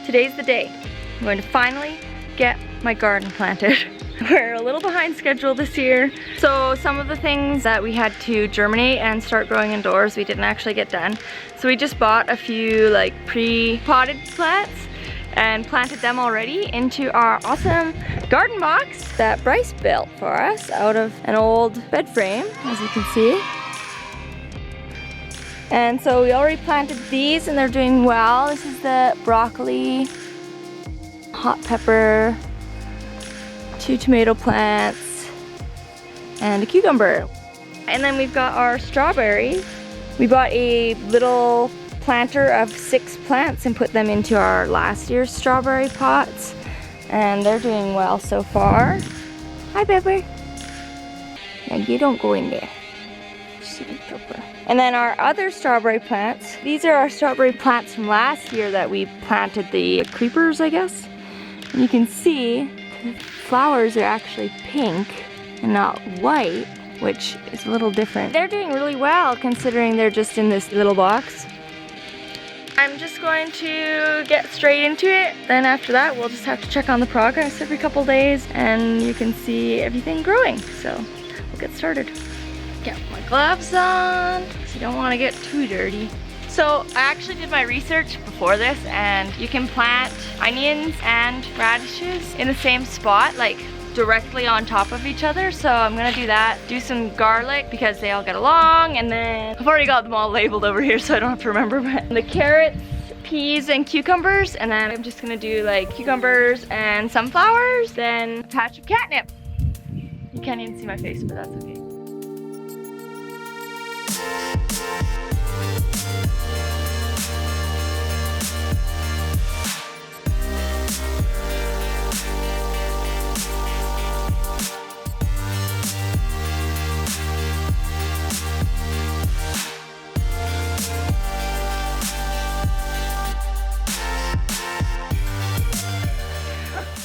today's the day. I'm going to finally get my garden planted. We're a little behind schedule this year. So some of the things that we had to germinate and start growing indoors, we didn't actually get done. So we just bought a few like pre-potted plants and planted them already into our awesome garden box that Bryce built for us out of an old bed frame, as you can see. And so we already planted these and they're doing well. This is the broccoli, hot pepper, 2 tomato plants, and a cucumber. And then we've got our strawberries. We bought a little planter of 6 plants and put them into our last year's strawberry pots. And they're doing well so far. Hi, Pepper. Now you don't go in there. Sweet Pepper. And then our other strawberry plants. These are our strawberry plants from last year that we planted, the creepers, I guess. And you can see the flowers are actually pink and not white, which is a little different. They're doing really well considering they're just in this little box. I'm just going to get straight into it. Then after that, we'll just have to check on the progress every couple days and you can see everything growing. So we'll get started. Get my gloves on because you don't want to get too dirty. So I actually did my research before this and you can plant onions and radishes in the same spot, like directly on top of each other. So I'm gonna do that. Do some garlic because they all get along, and then I've already got them all labeled over here so I don't have to remember, but the carrots, peas, and cucumbers, and then I'm just gonna do like cucumbers and sunflowers, then a patch of catnip. You can't even see my face, but that's okay.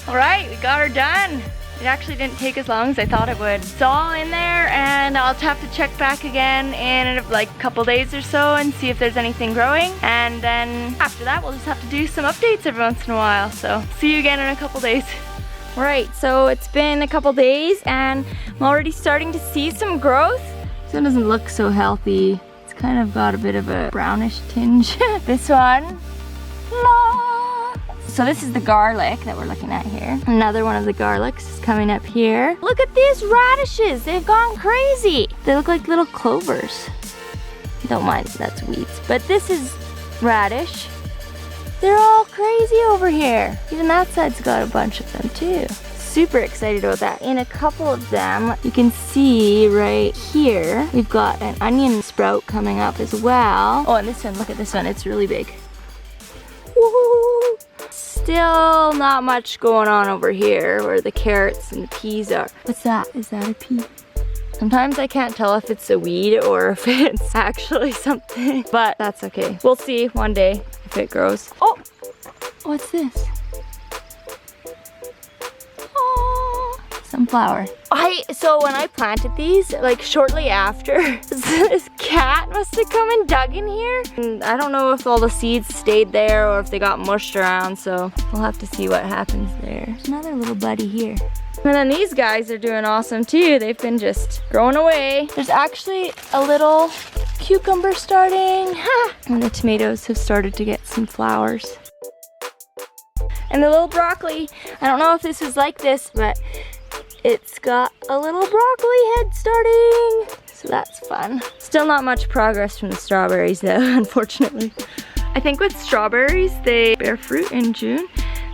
Alright, we got her done. It actually didn't take as long as I thought it would. It's all in there and I'll have to check back again in like a couple days or so and see if there's anything growing. And then after that, we'll just have to do some updates every once in a while. So see you again in a couple days. Alright, so it's been a couple days and I'm already starting to see some growth. This one doesn't look so healthy. It's kind of got a bit of a brownish tinge. This one, so this is the garlic that we're looking at here. Another one of the garlics is coming up here. Look at these radishes, they've gone crazy. They look like little clovers. Don't mind, that's weeds. But this is radish. They're all crazy over here. Even that side's got a bunch of them too. Super excited about that. In a couple of them, you can see right here, we've got an onion sprout coming up as well. Oh, and this one, look at this one, it's really big. Woohoo! Still not much going on over here where the carrots and the peas are. What's that? Is that a pea? Sometimes I can't tell if it's a weed or if it's actually something, but that's okay. We'll see one day if it grows. Oh, what's this? Oh, sunflower. So when I planted these, like shortly after, this cat must have come and dug in here. And I don't know if all the seeds stayed there or if they got mushed around, so we'll have to see what happens there. There's another little buddy here. And then these guys are doing awesome too. They've been just growing away. There's actually a little cucumber starting. And the tomatoes have started to get some flowers. And the little broccoli, I don't know if this is like this, but it's got a little broccoli head starting. So that's fun. Still not much progress from the strawberries though, unfortunately. I think with strawberries, they bear fruit in June.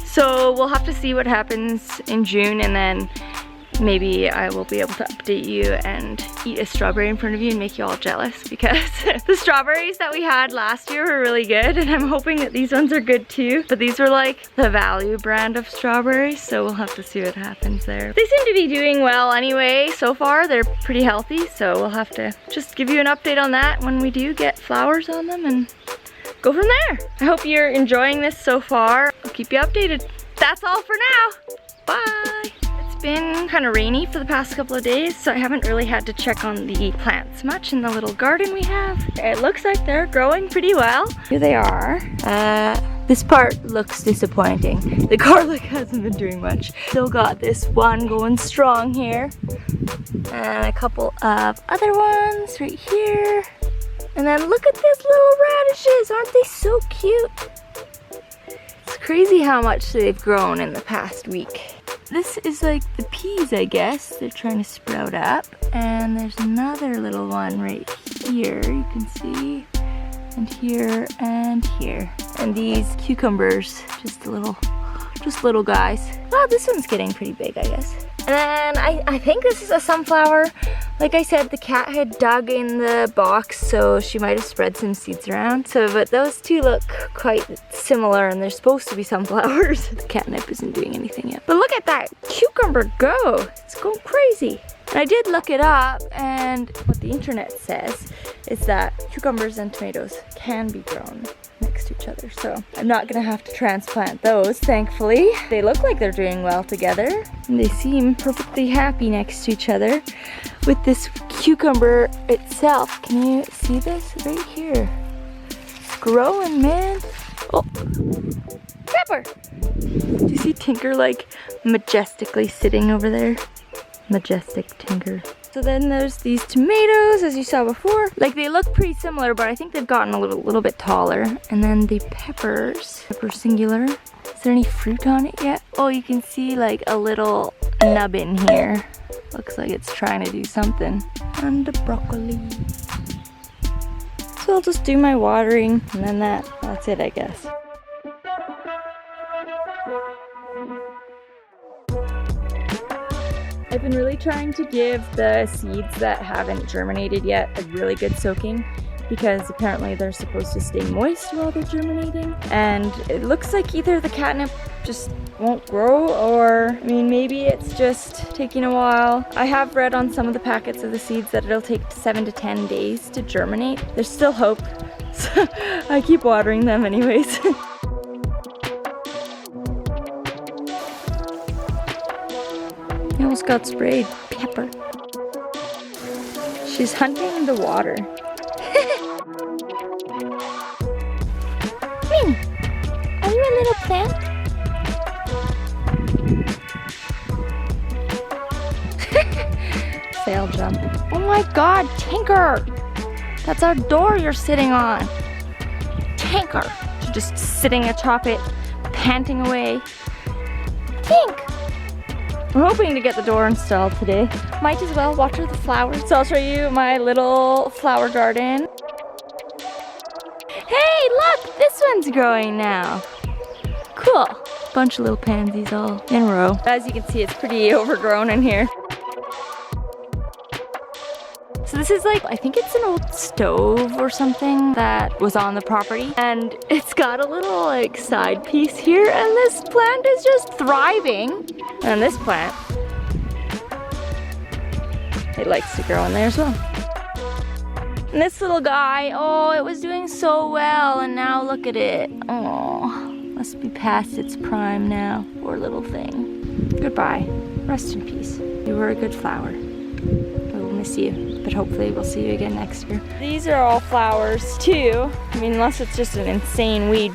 So we'll have to see what happens in June, and then maybe I will be able to update you and eat a strawberry in front of you and make you all jealous, because the strawberries that we had last year were really good, and I'm hoping that these ones are good too. But these were like the value brand of strawberries, so we'll have to see what happens there. They seem to be doing well anyway so far. They're pretty healthy, so we'll have to just give you an update on that when we do get flowers on them and go from there. I hope you're enjoying this so far. I'll keep you updated. That's all for now. Bye. It's been kind of rainy for the past couple of days, so I haven't really had to check on the plants much in the little garden we have. It looks like they're growing pretty well. Here they are. This part looks disappointing. The garlic hasn't been doing much. Still got this one going strong here. And a couple of other ones right here. And then look at these little radishes. Aren't they so cute? It's crazy how much they've grown in the past week. This is like the peas, I guess. They're trying to sprout up. And there's another little one right here, you can see. And here and here. And these cucumbers, just little guys. Wow, this one's getting pretty big, I guess. And then I think this is a sunflower. Like I said, the cat had dug in the box, so she might have spread some seeds around. But those two look quite similar, and they're supposed to be sunflowers. The catnip isn't doing anything yet. But look at that cucumber go. It's going crazy. And I did look it up, and what the internet says is that cucumbers and tomatoes can be grown next to each other. So I'm not gonna have to transplant those, thankfully. They look like they're doing well together, and they seem perfectly happy next to each other. With this cucumber itself, can you see this right here? It's growing, man. Oh, Pepper! Do you see Tinker like majestically sitting over there? Majestic Tinker. So then there's these tomatoes, as you saw before. Like, they look pretty similar, but I think they've gotten a little bit taller. And then the peppers, pepper singular. Is there any fruit on it yet? Oh, you can see like a little nub in here. Looks like it's trying to do something. And the broccoli. So I'll just do my watering, and then that's it, I guess. I've been really trying to give the seeds that haven't germinated yet a really good soaking, because apparently they're supposed to stay moist while they're germinating. And it looks like either the catnip just won't grow, or I mean, maybe it's just taking a while. I have read on some of the packets of the seeds that it'll take 7 to 10 days to germinate. There's still hope, so I keep watering them anyways. I almost got sprayed. Pepper. She's hunting in the water. Min, are you a little plant? Sail jump. Oh my god, Tinker! That's our door you're sitting on. Tinker! She's just sitting atop it, panting away. Tink! We're hoping to get the door installed today. Might as well water the flowers. So I'll show you my little flower garden. Hey, look! This one's growing now. Cool. Bunch of little pansies all in a row. As you can see, it's pretty overgrown in here. So this is like, I think it's an old stove or something that was on the property. And it's got a little like side piece here, and this plant is just thriving. And this plant, it likes to grow in there as well. And this little guy, oh, it was doing so well, and now look at it. Oh, must be past its prime now. Poor little thing. Goodbye. Rest in peace. You were a good flower. Miss you, but hopefully we'll see you again next year. These are all flowers too. I mean, unless it's just an insane weed.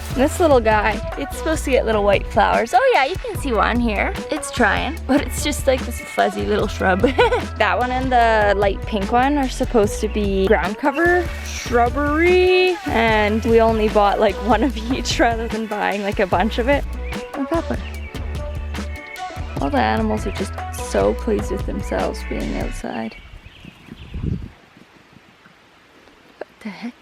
And this little guy, it's supposed to get little white flowers. Oh yeah, you can see one here. It's trying, but it's just like this fuzzy little shrub. That one and the light pink one are supposed to be ground cover shrubbery, and we only bought like one of each rather than buying like a bunch of it. And pepper. All the animals are just so pleased with themselves being outside. What the heck?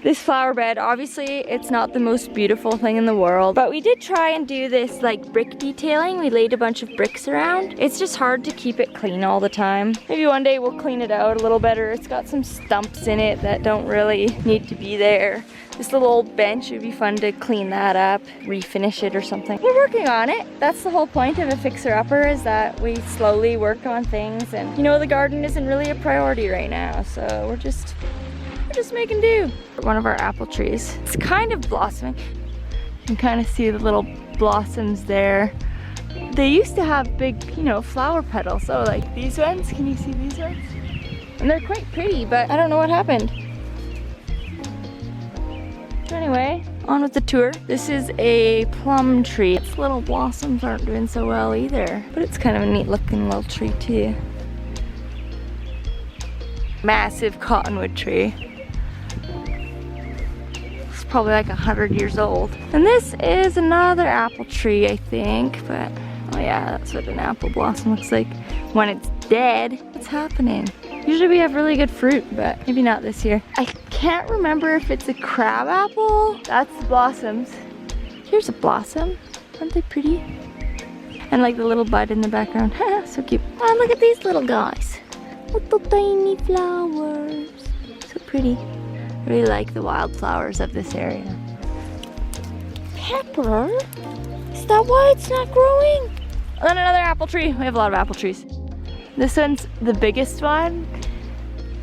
This flower bed, obviously it's not the most beautiful thing in the world, but we did try and do this like brick detailing. We laid a bunch of bricks around. It's just hard to keep it clean all the time. Maybe one day we'll clean it out a little better. It's got some stumps in it that don't really need to be there. This little old bench, would be fun to clean that up, refinish it or something. We're working on it. That's the whole point of a fixer-upper, is that we slowly work on things. And you know, the garden isn't really a priority right now, so we're just making do. One of our apple trees, it's kind of blossoming. You can kind of see the little blossoms there. They used to have big, you know, flower petals. So like these ones, can you see these ones? And they're quite pretty, but I don't know what happened. Anyway, on with the tour. This is a plum tree. Its little blossoms aren't doing so well either, but it's kind of a neat looking little tree too. Massive cottonwood tree. It's probably like 100 years old. And this is another apple tree, I think, but oh yeah, that's what an apple blossom looks like when it's dead. What's happening? Usually we have really good fruit, but maybe not this year. I can't remember if it's a crab apple. That's the blossoms. Here's a blossom. Aren't they pretty? And like the little bud in the background. So cute. Oh, look at these little guys. Little tiny flowers. So pretty. I really like the wildflowers of this area. Pepper? Is that why it's not growing? And then another apple tree. We have a lot of apple trees. This one's the biggest one.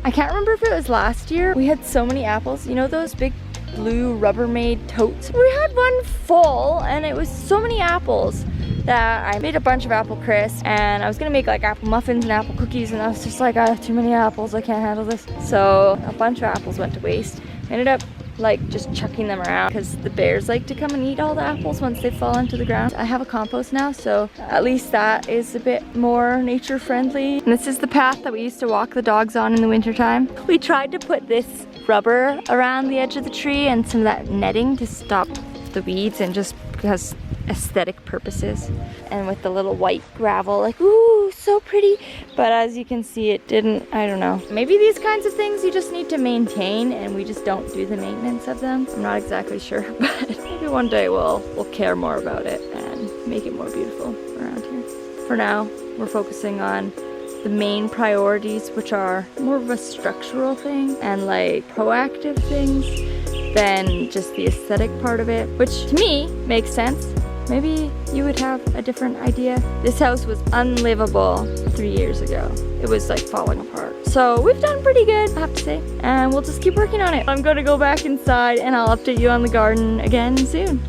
I can't remember if it was last year. We had so many apples. You know those big blue Rubbermaid totes? We had one full and it was so many apples that I made a bunch of apple crisp and I was gonna make like apple muffins and apple cookies and I was just like, I have too many apples, I can't handle this. So a bunch of apples went to waste. I ended up like just chucking them around because the bears like to come and eat all the apples once they fall into the ground. I have a compost now, so at least that is a bit more nature friendly. And this is the path that we used to walk the dogs on in the wintertime. We tried to put this rubber around the edge of the tree and some of that netting to stop the weeds and just because aesthetic purposes. And with the little white gravel, like, ooh, so pretty. But as you can see, it didn't, I don't know. Maybe these kinds of things you just need to maintain and we just don't do the maintenance of them. I'm not exactly sure, but maybe one day we'll care more about it and make it more beautiful around here. For now, we're focusing on the main priorities, which are more of a structural thing and like proactive things than just the aesthetic part of it, which to me makes sense. Maybe you would have a different idea. This house was unlivable 3 years ago. It was like falling apart. So we've done pretty good, I have to say, and we'll just keep working on it. I'm gonna go back inside and I'll update you on the garden again soon.